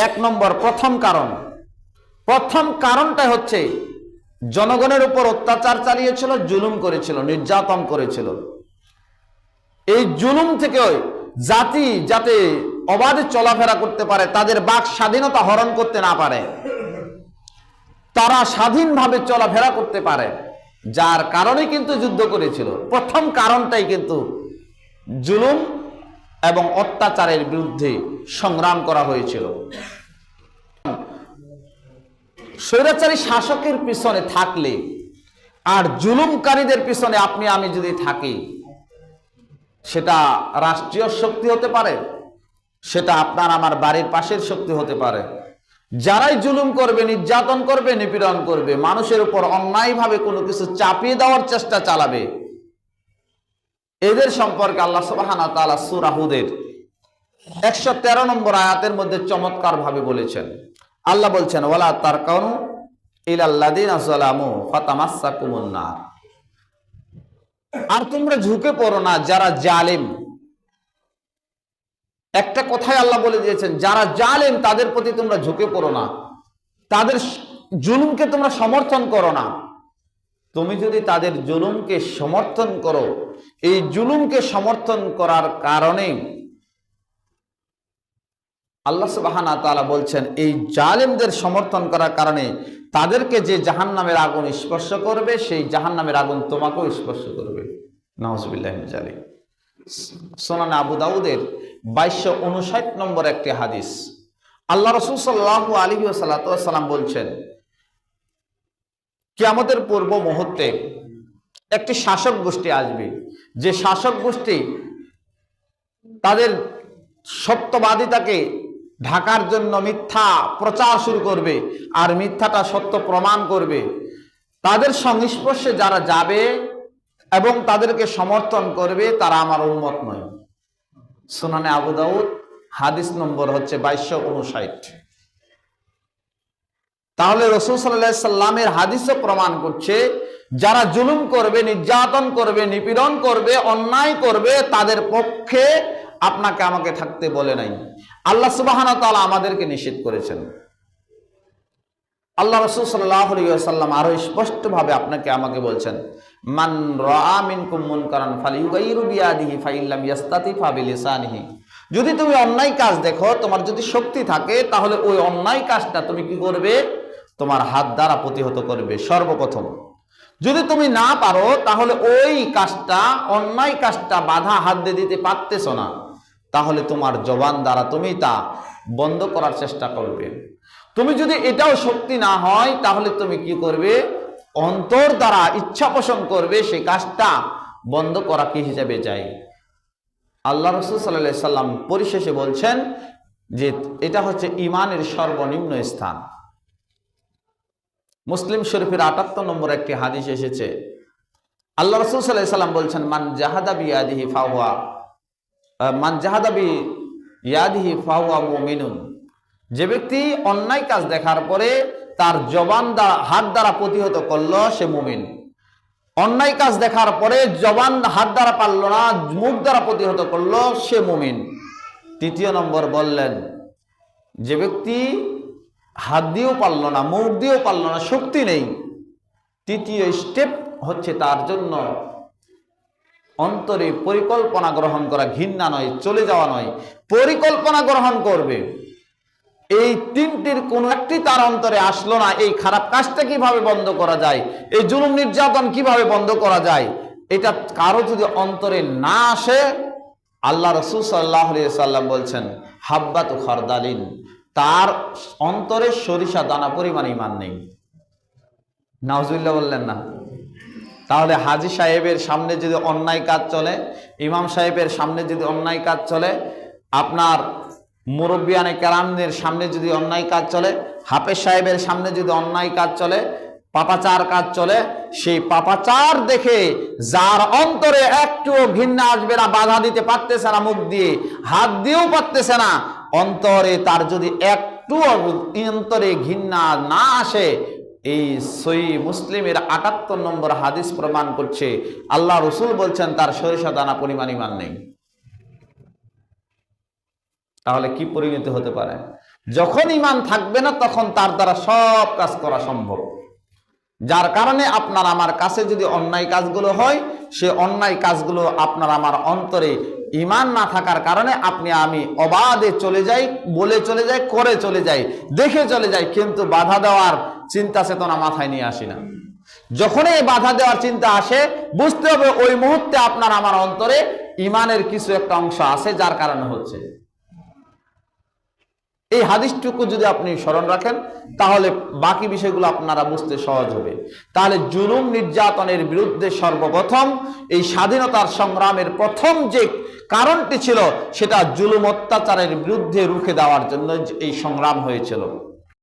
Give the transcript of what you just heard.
এক নম্বর প্রথম কারণটা হচ্ছে জনগণের উপর অত্যাচার চালিয়েছিল, জুলুম করেছিল, নির্যাতন করেছিল। এই জুলুম থেকে জাতি যাতে অবাধে চলাফেরা করতে পারে, তাদের বাক স্বাধীনতা হরণ করতে না পারে, তারা স্বাধীনভাবে চলাফেরা করতে পারে, যার কারণে কিন্তু যুদ্ধ করেছিল। প্রথম কারণটাই কিন্তু জুলুম এবং অত্যাচারের বিরুদ্ধে সংগ্রাম করা হয়েছিল। স্বৈরাচারী শাসকের পিছনে থাকলে আর জুলুমকারীদের পিছনে আপনি আমি যদি থাকি, সেটা রাষ্ট্রীয় শক্তি হতে পারে, সেটা আপনার আমার বাড়ির পাশের শক্তি হতে পারে। যারাই জুলুম করবে, নির্যাতন করবে, নিপীড়ন করবে, মানুষের উপর অন্যায়ভাবে কোনো কিছু চাপিয়ে দেওয়ার চেষ্টা চালাবে, এদের সম্পর্কে আল্লাহ সুবহানাহু ওয়া তাআলা সূরা হুদের 113 নম্বর আয়াতের মধ্যে চমৎকার ভাবে বলেছেন। আল্লাহ বলছেন, ওয়ালা তারকানু ইলাল্লাযিনা যালামু ফাতামাসসাকুমুন নার। আর তোমরা ঝুঁকে পড়ো না যারা জালেম। একটা কথাই আল্লাহ বলে দিয়েছেন, যারা জালেম তাদের প্রতি তোমরা ঝুঁকে পড়ো না, তাদের জুলুমকে তোমরা সমর্থন করো না। তুমি যদি তাদের জুলুমকে সমর্থন করো, এই জুলুমকে সমর্থন করার কারণে আল্লাহ সুবহানাহু ওয়া তাআলা বলছেন, এই জালেমদের সমর্থন করার কারণে তাদেরকে যে জাহান্নামের আগুন স্পর্শ করবে, সেই জাহান্নামের আগুন তোমাকেও স্পর্শ করবে। নাউযুবিল্লাহি মিন যালিক। সুনান আবু দাউদের 2259 নম্বর একটি হাদিস, আল্লাহ রাসূল সাল্লাল্লাহু আলাইহি ওয়াসাল্লাম বলছেন, কিয়ামতের পূর্ব মুহূর্তে একটি শাসক গোষ্ঠী আসবে, যে শাসক গোষ্ঠী তাদের সত্যবাদিতাকে ঢাকার জন্য মিথ্যা প্রচার শুরু করবে আর মিথ্যাটা সত্য প্রমাণ করবে। তাদের সংস্পর্শে যারা যাবে এবং তাদেরকে সমর্থন করবে, তারা আমার উম্মত নয়। সুনানে আবু দাউদ হাদিস নম্বর হচ্ছে 2259। তাহলে রাসূল সাল্লাল্লাহু আলাইহি সাল্লামের হাদিসও প্রমাণ করছে, যারা জুলুম করবে, নির্যাতন করবে, নিপীড়ন করবে, অন্যায় করবে, তাদের পক্ষে আপনাকে আমাকে থাকতে বলে নাই। আল্লাহ সুবহানাহু ওয়া তাআলা আমাদেরকে নিষেধ করেছেন। আল্লাহ রাসূল সাল্লাল্লাহু আলাইহি ওয়াসাল্লাম আরো স্পষ্টভাবে আপনাকে আমাকে বলছেন, মান রাআ মিনকুম মুনকারান ফালিয়ুগাইরু বিয়াদিহি ফাইল্লাম ইয়াস্তাতি ফাবিলিসানিহি। যদি তুমি অন্যায় কাজ দেখো, তোমার যদি শক্তি থাকে, তাহলে ওই অন্যায় কাজটা তুমি কি করবে? তোমার হাত দ্বারা প্রতিহত করবে সর্বপ্রথম। যদি তুমি না পারো, তাহলে ওই কাজটা, অন্যায় কাজটা বাধা হাত দিয়ে দিতে পারতেছ না, তাহলে তোমার জবান দ্বারা তুমি তা বন্ধ করার চেষ্টা করবে। তুমি যদি এটাও শক্তি না হয়, তাহলে তুমি কি করবে? অন্তর দ্বারা ইচ্ছা পোষণ করবে, সেই কাজটা বন্ধ করা কি হিসেবে যায়? আল্লাহ রাসূল সাল্লাল্লাহু আলাইহি সাল্লাম পরিশেষে বলছেন যে এটা হচ্ছে ঈমানের সর্বনিম্ন স্থান। মুসলিম শরীফের 78 নম্বর একটি হাদিস এসেছে, আল্লাহ রাসূল সাল্লাল্লাহু আলাইহি সাল্লাম বলছেন, মান জাহাদা বিয়াদিহি ফাহুয়া মুমিনুন। যে ব্যক্তি অন্যায় কাজ দেখার পরে তার জবান দ্বারা, হাত দ্বারা প্রতিহত করলো, সে মুমিন। অন্যায় কাজ দেখার পরে জবান হাত দ্বারা পারল না, মুখ দ্বারা প্রতিহত করলো, সে মুমিন। তৃতীয় নম্বর বললেন, যে ব্যক্তি হাত দিয়েও পারল না, মুখ দিয়েও পারল না, শক্তি নেই, তৃতীয় স্টেপ হচ্ছে তার জন্য অন্তরে পরিকল্পনা গ্রহণ করা, ঘৃণা নয়, চলে যাওয়া নয়, পরিকল্পনা গ্রহণ করবে। এই তিনটির কোনো একটি তার অন্তরে আসলো না, এই খারাপ কাজটা কিভাবে বন্ধ করা যায়, এই জুলুম নির্যাতন কিভাবে বন্ধ করা যায়, এটা কারো যদি অন্তরে না আসে, আল্লাহ রাসূল সাল্লাল্লাহু আলাইহি সাল্লাম বলছেন, হাব্বাতু খারদালিন, তার অন্তরে সরিষা দানা পরিমাণ ঈমান নেই। নাউজুবিল্লাহ বললেন না? তাহলে হাজী সাহেবের সামনে যদি অন্যায় কাজ চলে, ইমাম সাহেবের সামনে যদি অন্যায় কাজ চলে, আপনার মুরব্বিয়ানে কেরামদের সামনে যদি অন্যায় কাজ চলে, হাফেজ সাহেবের সামনে যদি অন্যায় কাজ চলে, পাপাচার কাজ চলে, সেই পাপাচার দেখে যার অন্তরে একটুও ঘৃণা আসবে না, বাধা দিতে পারতেছে না, মুখ দিয়ে হাত দিয়েও পারতেছে না, অন্তরে তার যদি একটু অন্তরে ঘৃণা না আসে, এই সহিহ মুসলিমের 78 নম্বর হাদিস প্রমাণ করছে, আল্লাহ রাসূল বলছেন তার সরিষা দানা পরিমাণ ঈমান নেই। তাহলে কি পরিণতি হতে পারে? যখন ঈমান থাকবে না তখন তার দ্বারা সব কাজ করা সম্ভব। যার কারণে আপনার আমার কাছে যদি অন্যায় কাজগুলো হয়, সে অন্যায় কাজগুলো আপনার আমার অন্তরে ঈমান না থাকার কারণে আপনি আমি অবাধে চলে যাই, বলে চলে যাই, করে চলে যাই, দেখে চলে যাই, কিন্তু বাধা দেওয়ার চিন্তা চেতনা মাথায় নিয়ে আসি না। যখন এই বাধা দেওয়ার চিন্তা আসে, বুঝতে হবে ওই মুহূর্তে আপনার আমার অন্তরে ঈমানের কিছু একটা অংশ আছে যার কারণে হচ্ছে। এই হাদিসটুকু যদি আপনি স্মরণ রাখেন তাহলে বাকি বিষয়গুলো আপনারা বুঝতে সহজ হবে। তাহলে জুলুম নির্যাতনের বিরুদ্ধে সর্বপ্রথম এই স্বাধীনতার সংগ্রামের প্রথম যে কারণটি ছিল সেটা জুলুম অত্যাচারের বিরুদ্ধে রুখে দেওয়ার জন্য এই সংগ্রাম হয়েছিল।